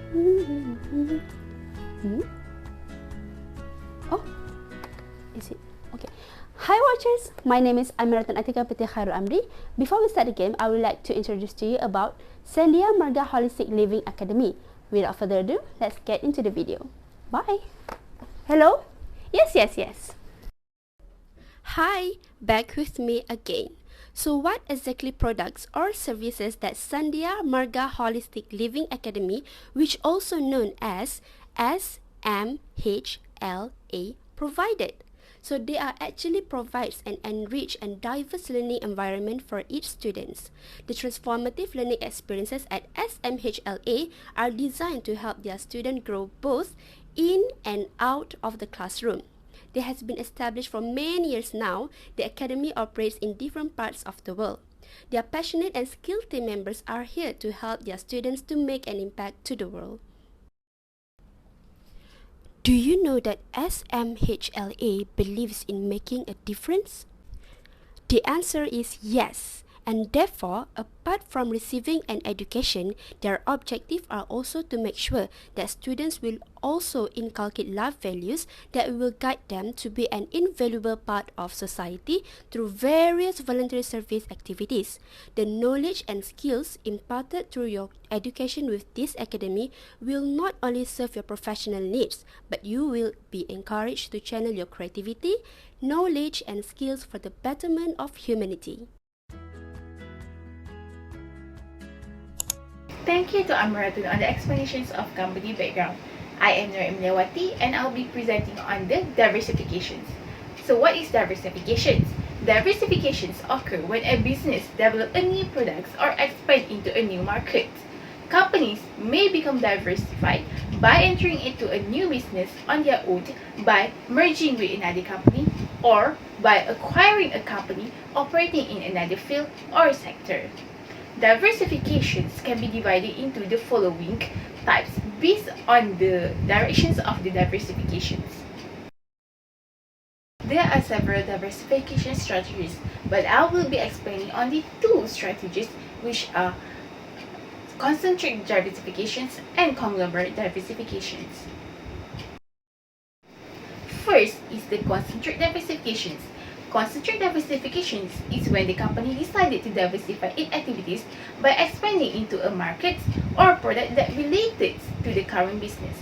Oh, is it? Okay. Hi watchers, my name is Amiratan Atika Putih Khairul Amri. Before we start the game, I would like to introduce to you about Sandia Marga Holistic Living Academy. Without further ado, let's get into the video. Bye. Hello? Yes. Hi, back with me again. So what exactly products or services that Sandia Marga Holistic Living Academy, which also known as SMHLA, provided? So they are actually provides an enriched and diverse learning environment for each students. The transformative learning experiences at SMHLA are designed to help their students grow both in and out of the classroom. They has been established for many years now. The academy operates in different parts of the world. Their passionate and skilled team members are here to help their students to make an impact to the world. Do you know that SMHLA believes in making a difference? The answer is yes. And therefore, apart from receiving an education, their objectives are also to make sure that students will also inculcate life values that will guide them to be an invaluable part of society through various voluntary service activities. The knowledge and skills imparted through your education with this academy will not only serve your professional needs, but you will be encouraged to channel your creativity, knowledge, and skills for the betterment of humanity. Thank you to Amratun on the explanations of company background. I am Nur Imliawati and I'll be presenting on the diversifications. So what is diversifications? Diversifications occur when a business develops a new product or expand into a new market. Companies may become diversified by entering into a new business on their own by merging with another company or by acquiring a company operating in another field or sector. Diversifications can be divided into the following types based on the directions of the diversifications. There are several diversification strategies, but I will be explaining only two strategies, which are concentric diversifications and conglomerate diversifications. First is the concentric diversifications. Concentric diversifications is when the company decided to diversify its activities by expanding into a market or product that related to the current business.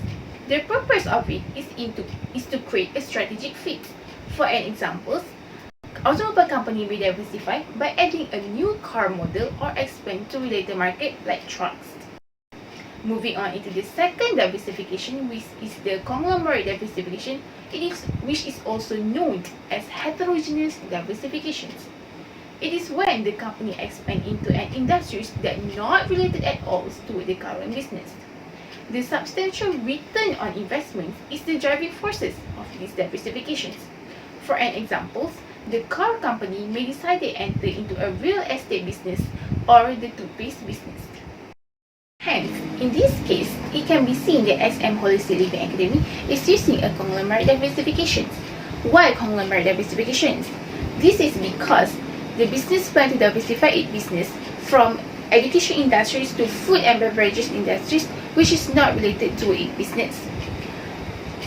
The purpose of it is to create a strategic fit. For an example, automobile company may diversify by adding a new car model or expand to related market like trucks. Moving on into the second diversification, which is the conglomerate diversification, which is also known as heterogeneous diversifications. It is when the company expands into an industry that is not related at all to the current business. The substantial return on investment is the driving forces of these diversifications. For an example, the car company may decide to enter into a real estate business or the toothpaste business. Hence, in this case, it can be seen that SM Holistic Living Academy is using a conglomerate diversification. Why conglomerate diversifications? This is because the business plan to diversify its business from education industries to food and beverages industries, which is not related to its business.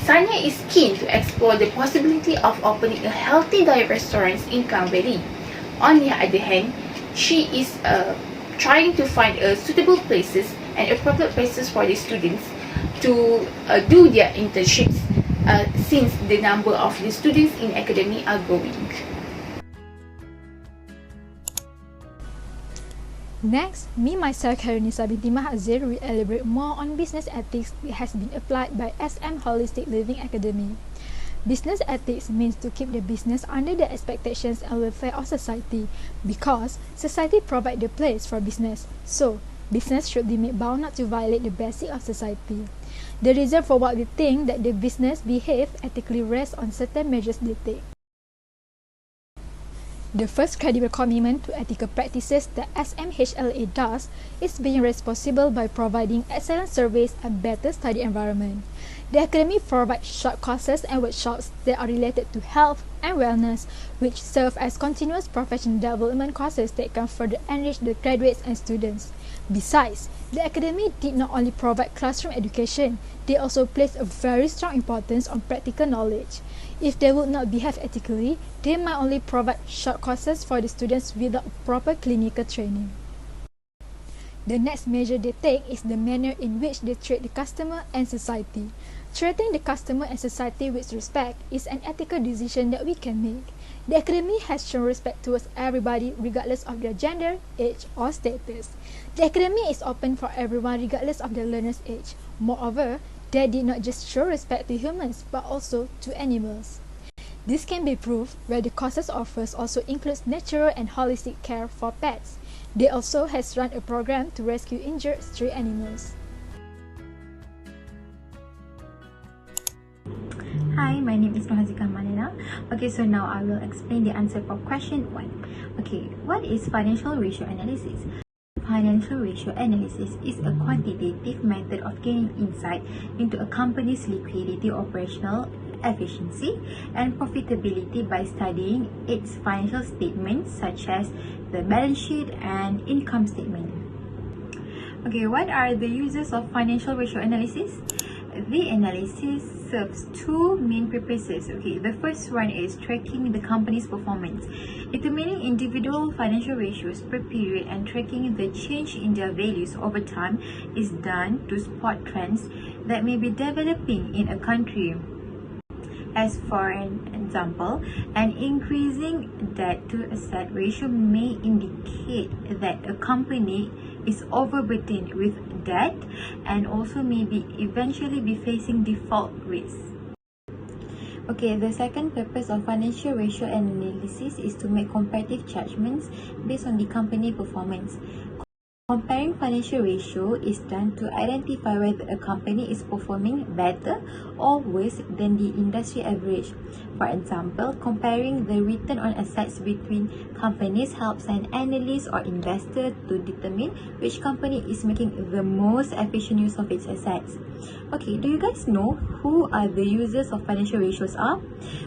Sanya is keen to explore the possibility of opening a healthy diet restaurant in Klang Valley. On the other hand, she is trying to find suitable places and appropriate places for the students to do their internships since the number of the students in academy are growing. Next, me myself Karinisa binti Mahazir will elaborate more on business ethics that has been applied by SM Holistic Living Academy. Business ethics means to keep the business under the expectations and welfare of society, because society provides the place for business. So, business should be made bound not to violate the basics of society. The reason for what we think that the business behave ethically rests on certain measures they take. The first credible commitment to ethical practices that SMHLA does is being responsible by providing excellent service and better study environment. The academy provides short courses and workshops that are related to health and wellness, which serve as continuous professional development courses that can further enrich the graduates and students. Besides, the academy did not only provide classroom education, they also place a very strong importance on practical knowledge. If they would not behave ethically, they might only provide short courses for the students without proper clinical training. The next measure they take is the manner in which they treat the customer and society. Treating the customer and society with respect is an ethical decision that we can make. The academy has shown respect towards everybody regardless of their gender, age, or status. The academy is open for everyone regardless of their learner's age. Moreover, they did not just show respect to humans but also to animals. This can be proved where the courses offers also includes natural and holistic care for pets. They also has run a program to rescue injured stray animals. Hi, my name is Nohazika Manena. Okay, so now I will explain the answer for question 1. Okay, what is financial ratio analysis? Financial ratio analysis is a quantitative method of gaining insight into a company's liquidity, operational efficiency, and profitability by studying its financial statements such as the balance sheet and income statement. Okay, what are the uses of financial ratio analysis? The analysis serves two main purposes. Okay, the first one is tracking the company's performance. Determining individual financial ratios per period and tracking the change in their values over time is done to spot trends that may be developing in a country. As for an example, an increasing debt to asset ratio may indicate that a company is overburdened with debt and also maybe eventually be facing default risk. Okay, the second purpose of financial ratio analysis is to make comparative judgments based on the company performance. Comparing financial ratio is done to identify whether a company is performing better or worse than the industry average. For example, comparing the return on assets between companies helps an analyst or investor to determine which company is making the most efficient use of its assets. Okay, do you guys know who are the users of financial ratios are?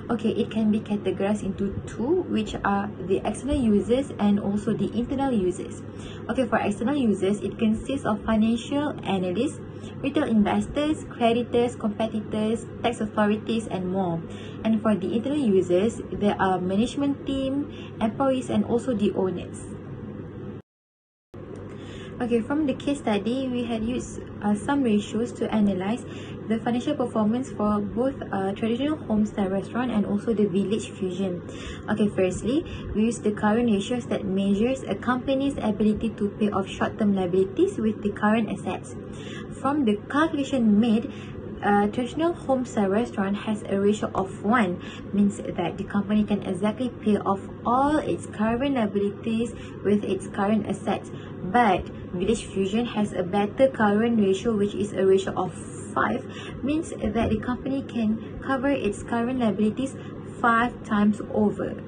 Okay, it can be categorized into two, which are the external users and also the internal users. Okay, for external users, it consists of financial analysts, retail investors, creditors, competitors, tax authorities, and more. And for the internal users, there are management team, employees, and also the owners. Okay, from the case study, we had used some ratios to analyze the financial performance for both traditional homestyle restaurant and also the village fusion. Okay, firstly, we use the current ratios that measures a company's ability to pay off short-term liabilities with the current assets. From the calculation made, a traditional homestyle restaurant has a ratio of 1, means that the company can exactly pay off all its current liabilities with its current assets. But Village Fusion has a better current ratio, which is a ratio of 5, means that the company can cover its current liabilities 5 times over.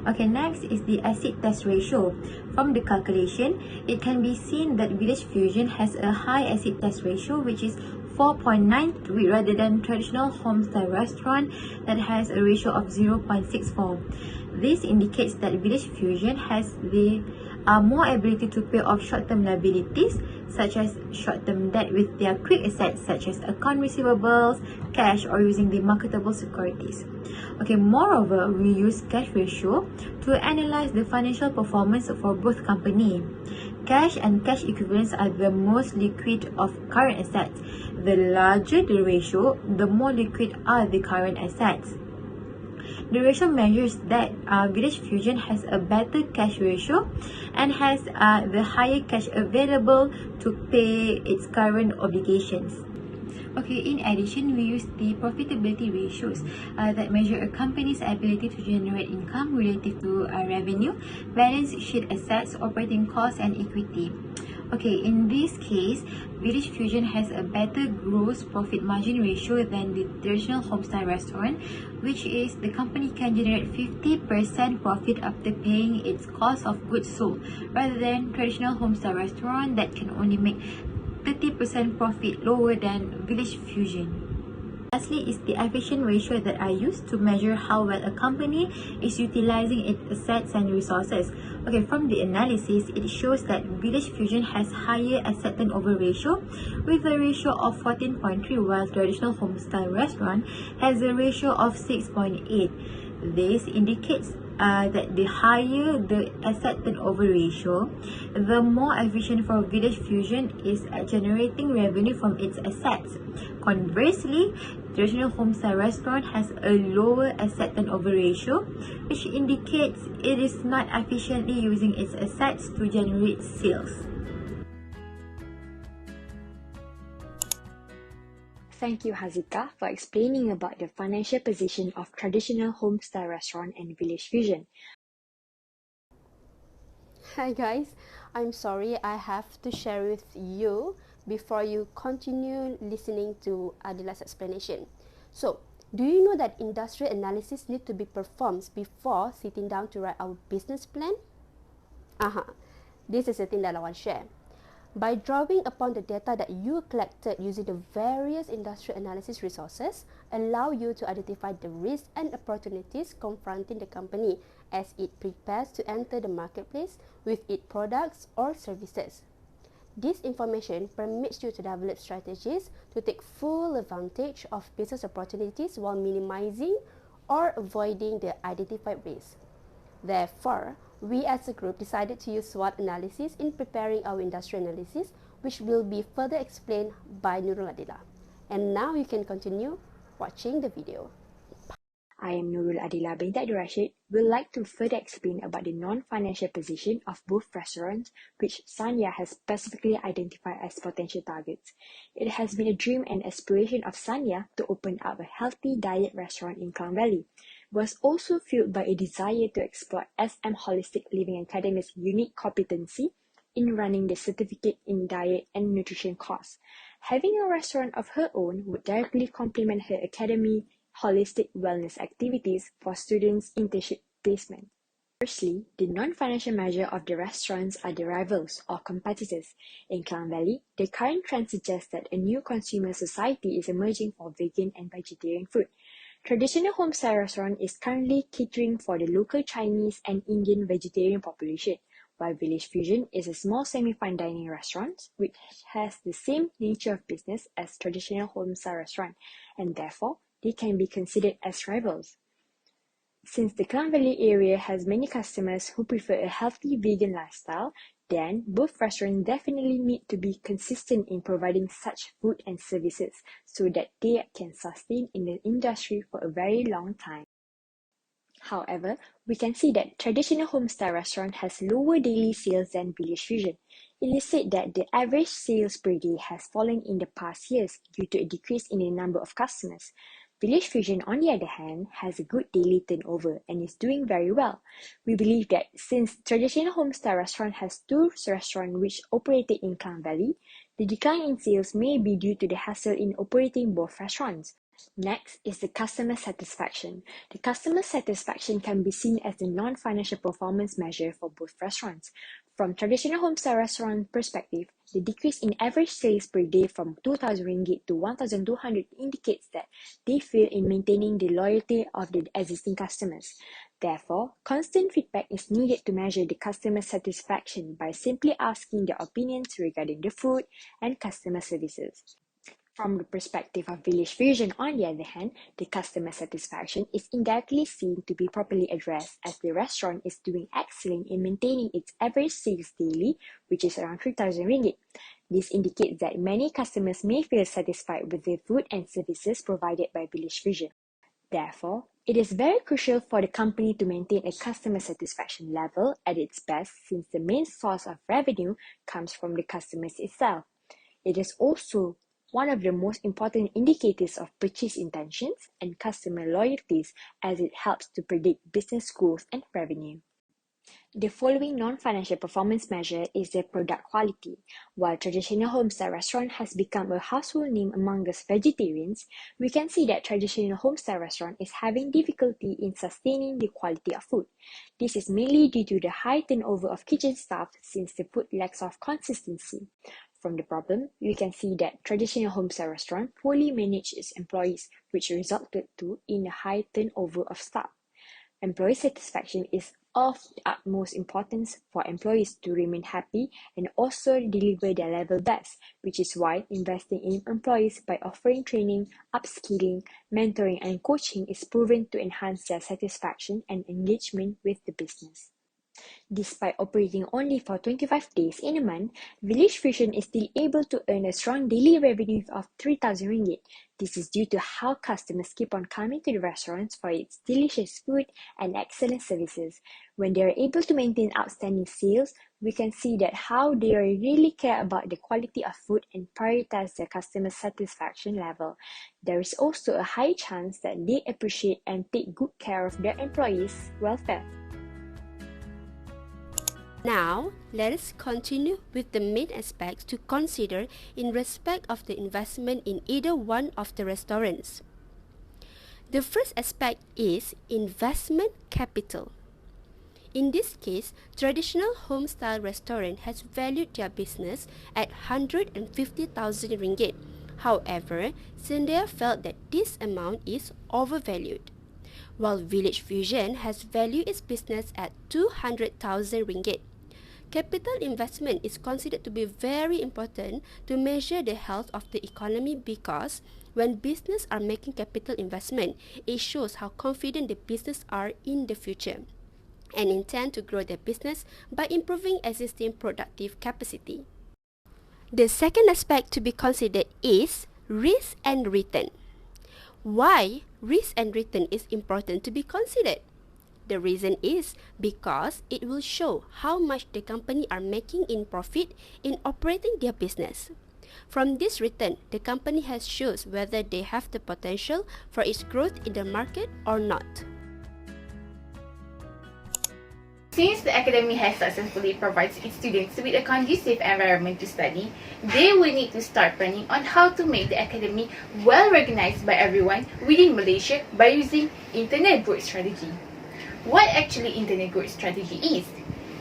Okay, next is the acid test ratio. From the calculation, it can be seen that Village Fusion has a high acid test ratio, which is 4.93 rather than traditional homestyle restaurant that has a ratio of 0.64. This indicates that Village Fusion has the more ability to pay off short-term liabilities such as short-term debt with their quick assets such as account receivables, cash, or using the marketable securities. Okay, moreover, we use cash ratio to analyze the financial performance for both companies. Cash and cash equivalents are the most liquid of current assets. The larger the ratio, the more liquid are the current assets. The ratio measures that Village Fusion has a better cash ratio and has the higher cash available to pay its current obligations. Okay, in addition, we use the profitability ratios that measure a company's ability to generate income relative to revenue, balance sheet assets, operating costs, and equity. Okay, in this case, Village Fusion has a better gross profit margin ratio than the traditional homestyle restaurant, which is the company can generate 50% profit after paying its cost of goods sold, rather than traditional homestyle restaurant that can only make 30% profit lower than Village Fusion. Lastly is the efficient ratio that I use to measure how well a company is utilizing its assets and resources. Okay, from the analysis, it shows that Village Fusion has higher asset turnover ratio with a ratio of 14.3, while traditional homestyle restaurant has a ratio of 6.8. This indicates that the higher the asset turnover ratio, the more efficient for Village Fusion is at generating revenue from its assets. Conversely, traditional homestyle restaurant has a lower asset turnover ratio, which indicates it is not efficiently using its assets to generate sales. Thank you, Hazika, for explaining about the financial position of traditional homestyle restaurant and Village Fusion. Hi guys, I'm sorry I have to share with you before you continue listening to Adila's explanation. So, do you know that industrial analysis need to be performed before sitting down to write our business plan? This is the thing that I want to share. By drawing upon the data that you collected using the various industrial analysis resources, allow you to identify the risks and opportunities confronting the company as it prepares to enter the marketplace with its products or services. This information permits you to develop strategies to take full advantage of business opportunities while minimizing or avoiding the identified risks. Therefore, we as a group decided to use SWOT analysis in preparing our industrial analysis, which will be further explained by Nurul Adila. And now you can continue watching the video. I am Nurul Adila binti Abdul Rashid. Would like to further explain about the non-financial position of both restaurants, which Sanya has specifically identified as potential targets. It has been a dream and aspiration of Sanya to open up a healthy diet restaurant in Klang Valley. Was also fueled by a desire to explore SM Holistic Living Academy's unique competency in running the certificate in diet and nutrition course. Having a restaurant of her own would directly complement her academy holistic wellness activities for students' internship placement. Firstly, the non-financial measure of the restaurants are the rivals or competitors. In Klang Valley, the current trend suggests that a new consumer society is emerging for vegan and vegetarian food. Traditional homestyle restaurant is currently catering for the local Chinese and Indian vegetarian population, while Village Fusion is a small semi-fine dining restaurant which has the same nature of business as traditional homestyle restaurant, and therefore they can be considered as rivals. Since the Klang Valley area has many customers who prefer a healthy vegan lifestyle, then both restaurants definitely need to be consistent in providing such food and services so that they can sustain in the industry for a very long time. However, we can see that traditional homestyle restaurant has lower daily sales than Village Fusion. It is said that the average sales per day has fallen in the past years due to a decrease in the number of customers. Village Fusion, on the other hand, has a good daily turnover and is doing very well. We believe that since traditional homestyle restaurant has two restaurants which operated in Klang Valley, the decline in sales may be due to the hassle in operating both restaurants. Next is the customer satisfaction. The customer satisfaction can be seen as the non-financial performance measure for both restaurants. From traditional homestyle restaurant perspective, the decrease in average sales per day from 2,000 ringgit to 1,200 indicates that they fail in maintaining the loyalty of the existing customers. Therefore, constant feedback is needed to measure the customer satisfaction by simply asking their opinions regarding the food and customer services. From the perspective of Village Fusion, on the other hand, the customer satisfaction is indirectly seen to be properly addressed as the restaurant is doing excellent in maintaining its average sales daily, which is around 3,000 ringgit. This indicates that many customers may feel satisfied with the food and services provided by Village Fusion. Therefore, it is very crucial for the company to maintain a customer satisfaction level at its best since the main source of revenue comes from the customers itself. It is also one of the most important indicators of purchase intentions and customer loyalties as it helps to predict business growth and revenue. The following non-financial performance measure is the product quality. While traditional homestyle restaurant has become a household name among us vegetarians, we can see that traditional homestyle restaurant is having difficulty in sustaining the quality of food. This is mainly due to the high turnover of kitchen staff since the food lacks of consistency. From the problem, we can see that traditional homestyle restaurant poorly managed its employees, which resulted in a high turnover of staff. Employee satisfaction is of the utmost importance for employees to remain happy and also deliver their level best, which is why investing in employees by offering training, upskilling, mentoring, and coaching is proven to enhance their satisfaction and engagement with the business. Despite operating only for 25 days in a month, Village Fusion is still able to earn a strong daily revenue of 3,000 ringgit. This is due to how customers keep on coming to the restaurants for its delicious food and excellent services. When they are able to maintain outstanding sales, we can see that how they really care about the quality of food and prioritize their customer satisfaction level. There is also a high chance that they appreciate and take good care of their employees' welfare. Now, let us continue with the main aspects to consider in respect of the investment in either one of the restaurants. The first aspect is investment capital. In this case, traditional home-style restaurant has valued their business at 150,000 ringgit. However, Sandhya felt that this amount is overvalued, while Village Fusion has valued its business at 200,000 ringgit. Capital investment is considered to be very important to measure the health of the economy because when businesses are making capital investment, it shows how confident the business are in the future and intend to grow their business by improving existing productive capacity. The second aspect to be considered is risk and return. Why risk and return is important to be considered? The reason is because it will show how much the company are making in profit in operating their business. From this return, the company has shows whether they have the potential for its growth in the market or not. Since the academy has successfully provided its students with a conducive environment to study, they will need to start planning on how to make the academy well recognized by everyone within Malaysia by using internet growth strategy. What actually internet growth strategy is?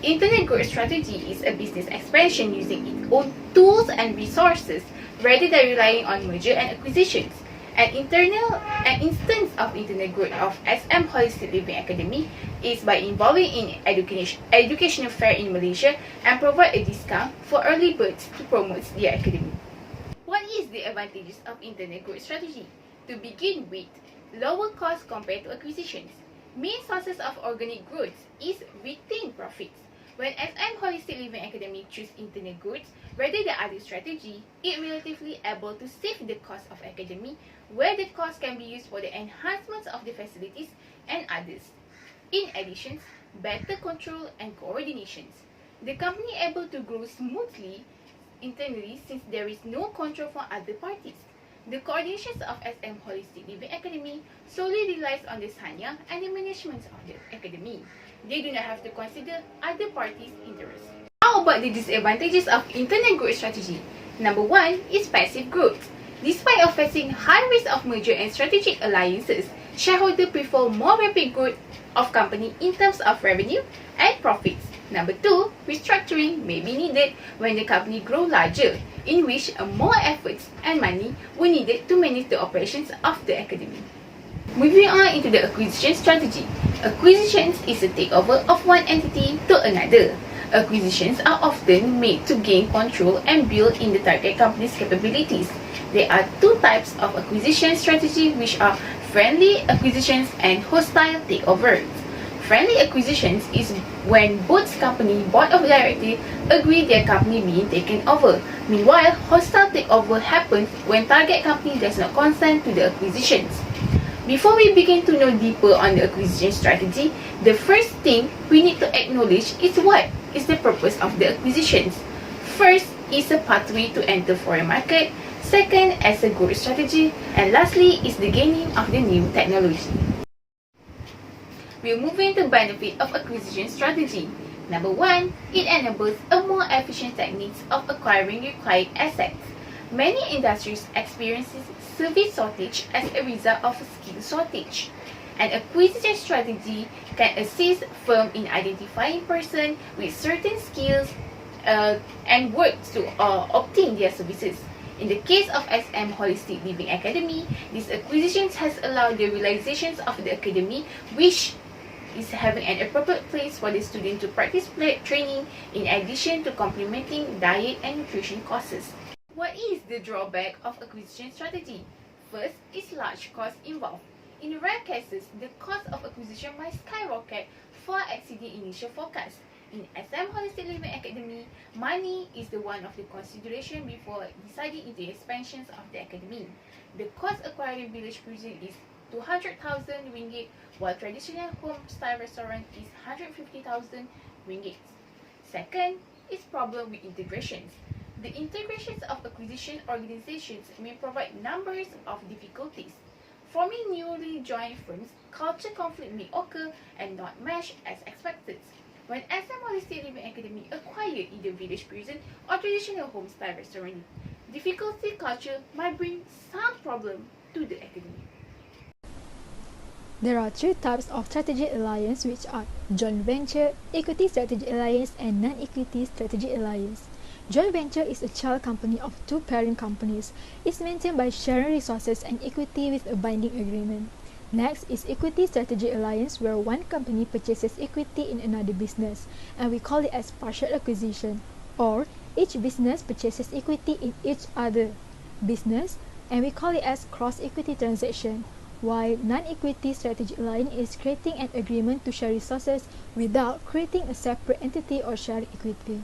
Internet growth strategy is a business expansion using its own tools and resources rather than relying on merger and acquisitions. An instance of internet growth of SM Holistic Living Academy is by involving in educational fair in Malaysia and provide a discount for early birds to promote their academy. What is the advantages of internet growth strategy? To begin with, lower cost compared to acquisitions. Main sources of organic growth is retained profits. When SM Holistic Living Academy choose internet growth rather than other strategy, it relatively able to save the cost of academy, where the cost can be used for the enhancements of the facilities and others. In addition, better control and coordinations. The company able to grow smoothly internally since there is no control from other parties. The coordinations of SM Holistic Living Academy solely relies on the sanya and the management of the academy. They do not have to consider other parties' interests. How about the disadvantages of internet growth strategy? Number 1 is passive growth. Despite of facing high risk of merger and strategic alliances, shareholders prefer more rapid growth of company in terms of revenue and profits. Number 2, restructuring may be needed when the company grows larger, in which more efforts and money were needed to manage the operations of the academy. Moving on into the acquisition strategy. Acquisitions is a takeover of one entity to another. Acquisitions are often made to gain control and build in the target company's capabilities. There are two types of acquisition strategy, which are friendly acquisitions and hostile takeovers. Friendly acquisitions is when both company board of directors agree their company being taken over. Meanwhile, hostile takeover happens when target company does not consent to the acquisitions. Before we begin to know deeper on the acquisition strategy, the first thing we need to acknowledge is what is the purpose of the acquisitions. First is a pathway to enter foreign market, second as a growth strategy, and lastly is the gaining of the new technology. We'll move into benefit of acquisition strategy. Number 1, it enables a more efficient techniques of acquiring required assets. Many industries experience service shortage as a result of skill shortage. An acquisition strategy can assist firm in identifying persons with certain skills and work to obtain their services. In the case of SM Holistic Living Academy, these acquisitions has allowed the realizations of the academy, which is having an appropriate place for the student to practice training in addition to complementing diet and nutrition courses. What is the drawback of acquisition strategy? First is large cost involved. In rare cases, the cost of acquisition might skyrocket, far exceeding initial forecast. In SM Holistic Living Academy, money is the one of the consideration before deciding into expansions of the academy. The cost acquiring village cuisine is 200,000 ringgit, while traditional home-style restaurant is 150,000 ringgit. Second is problem with integrations. The integrations of acquisition organizations may provide numbers of difficulties. Forming newly joined firms, culture conflict may occur and not mesh as expected. When SM Holistic Living Academy acquired either village prison or traditional home-style restaurant, difficulty culture might bring some problem to the academy. There are three types of strategic alliance, which are joint venture, equity strategic alliance, and non-equity strategic alliance. Joint venture is a child company of two parent companies. It's maintained by sharing resources and equity with a binding agreement. Next is equity strategic alliance, where one company purchases equity in another business, and we call it as partial acquisition, or each business purchases equity in each other business, and we call it as cross-equity transaction. While non-equity strategic alliance is creating an agreement to share resources without creating a separate entity or sharing equity.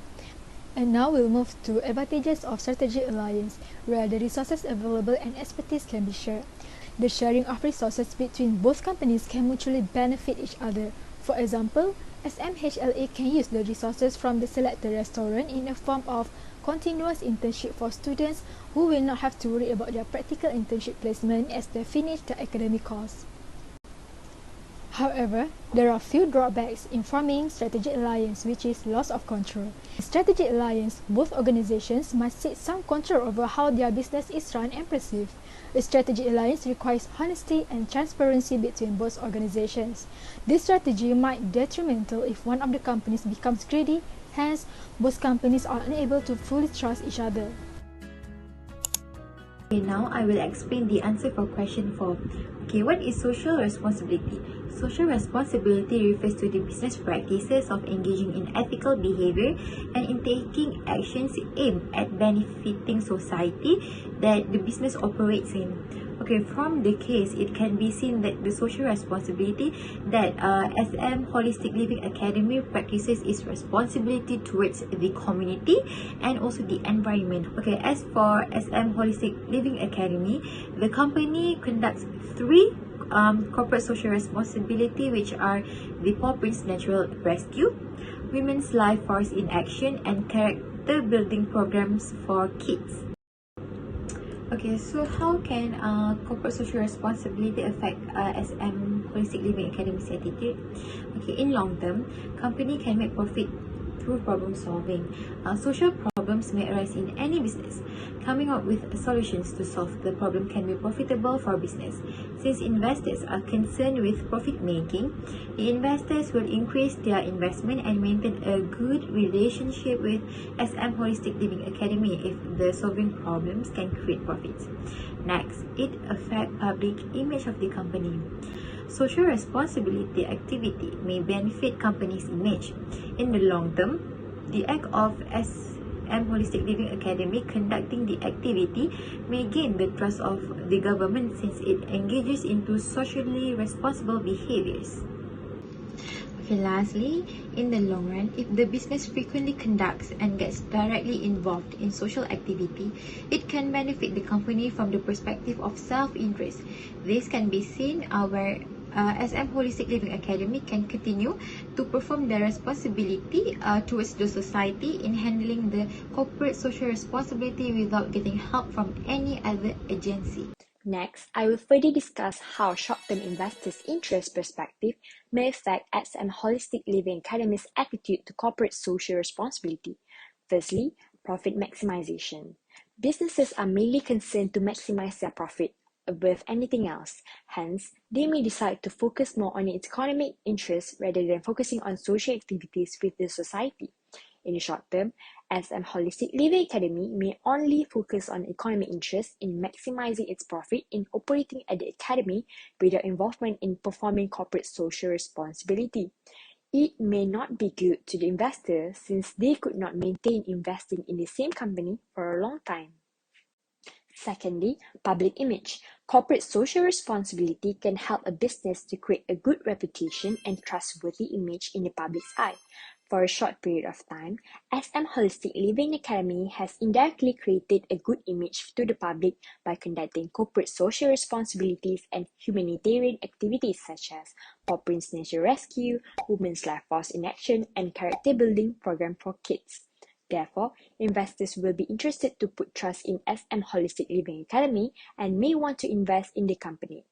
And now we'll move to advantages of strategic alliance, where the resources available and expertise can be shared. The sharing of resources between both companies can mutually benefit each other. For example, SMHLA can use the resources from the selected restaurant in a form of continuous internship for students who will not have to worry about their practical internship placement as they finish their academic course. However, there are few drawbacks in forming strategic alliance, which is loss of control. In strategic alliance, both organizations must take some control over how their business is run and perceived. A strategic alliance requires honesty and transparency between both organizations. This strategy might be detrimental if one of the companies becomes greedy, hence, both companies are unable to fully trust each other. Okay, now I will explain the answer for question 4. Okay, what is social responsibility? Social responsibility refers to the business practices of engaging in ethical behavior and in taking actions aimed at benefiting society that the business operates in. Okay, from the case, it can be seen that the social responsibility that SM Holistic Living Academy practices is responsibility towards the community and also the environment. Okay, as for SM Holistic Living Academy, the company conducts three corporate social responsibility, which are the Paw Prints Natural Rescue, Women's Life Force in Action, and character building programs for kids. Okay, so how can corporate social responsibility affect SM Holistic Living Academy's attitude? Okay, in long term, company can make profit through problem solving. Social problems may arise in any business. Coming up with solutions to solve the problem can be profitable for business. Since investors are concerned with profit making, the investors will increase their investment and maintain a good relationship with SM Holistic Living Academy if the solving problems can create profits. Next, it affects public image of the company. Social responsibility activity may benefit company's image. In the long term, the act of SM Holistic Living Academy conducting the activity may gain the trust of the government since it engages into socially responsible behaviors. Okay, lastly, in the long run, if the business frequently conducts and gets directly involved in social activity, it can benefit the company from the perspective of self-interest. This can be seen where SM Holistic Living Academy can continue to perform their responsibility towards the society in handling the corporate social responsibility without getting help from any other agency. Next, I will further discuss how short-term investors' interest perspective may affect SM Holistic Living Academy's attitude to corporate social responsibility. Firstly, profit maximization. Businesses are mainly concerned to maximize their profit above anything else. Hence, they may decide to focus more on its economic interests rather than focusing on social activities with the society. In the short term, SM Holistic Living Academy may only focus on economic interest in maximizing its profit in operating at the academy without involvement in performing corporate social responsibility. It may not be good to the investor since they could not maintain investing in the same company for a long time. Secondly, public image. Corporate social responsibility can help a business to create a good reputation and trustworthy image in the public's eye. For a short period of time, SM Holistic Living Academy has indirectly created a good image to the public by conducting corporate social responsibilities and humanitarian activities such as Paw Prints Nature Rescue, Women's Life Force in Action, and character building program for kids. Therefore, investors will be interested to put trust in SM Holistic Living Academy and may want to invest in the company.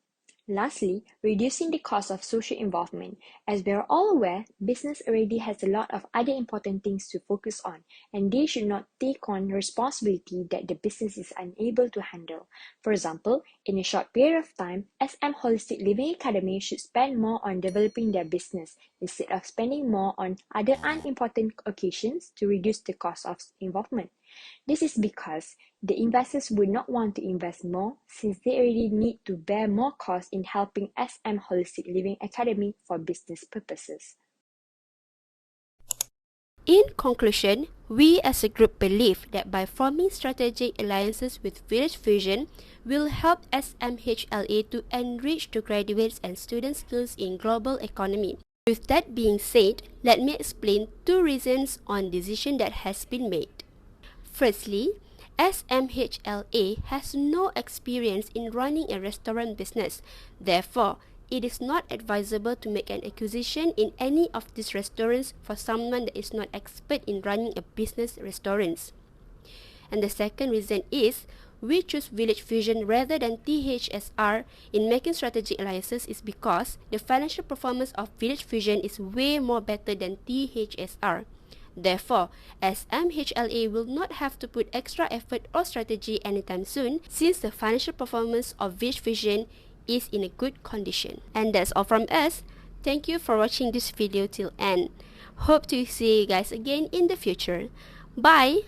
Lastly, reducing the cost of social involvement. As we are all aware, business already has a lot of other important things to focus on, and they should not take on responsibility that the business is unable to handle. For example, in a short period of time, SM Holistic Living Academy should spend more on developing their business instead of spending more on other unimportant occasions to reduce the cost of involvement. This is because the investors would not want to invest more since they already need to bear more costs in helping SM Holistic Living Academy for business purposes. In conclusion, we as a group believe that by forming strategic alliances with Village Fusion will help SMHLA to enrich the graduates and student skills in global economy. With that being said, let me explain two reasons on decision that has been made. Firstly, SMHLA has no experience in running a restaurant business. Therefore, it is not advisable to make an acquisition in any of these restaurants for someone that is not expert in running a business restaurants. And the second reason is, we choose Village Fusion rather than THSR in making strategic alliances is because the financial performance of Village Fusion is way more better than THSR. Therefore, SMHLA will not have to put extra effort or strategy anytime soon since the financial performance of Village Fusion is in a good condition. And that's all from us. Thank you for watching this video till end. Hope to see you guys again in the future. Bye!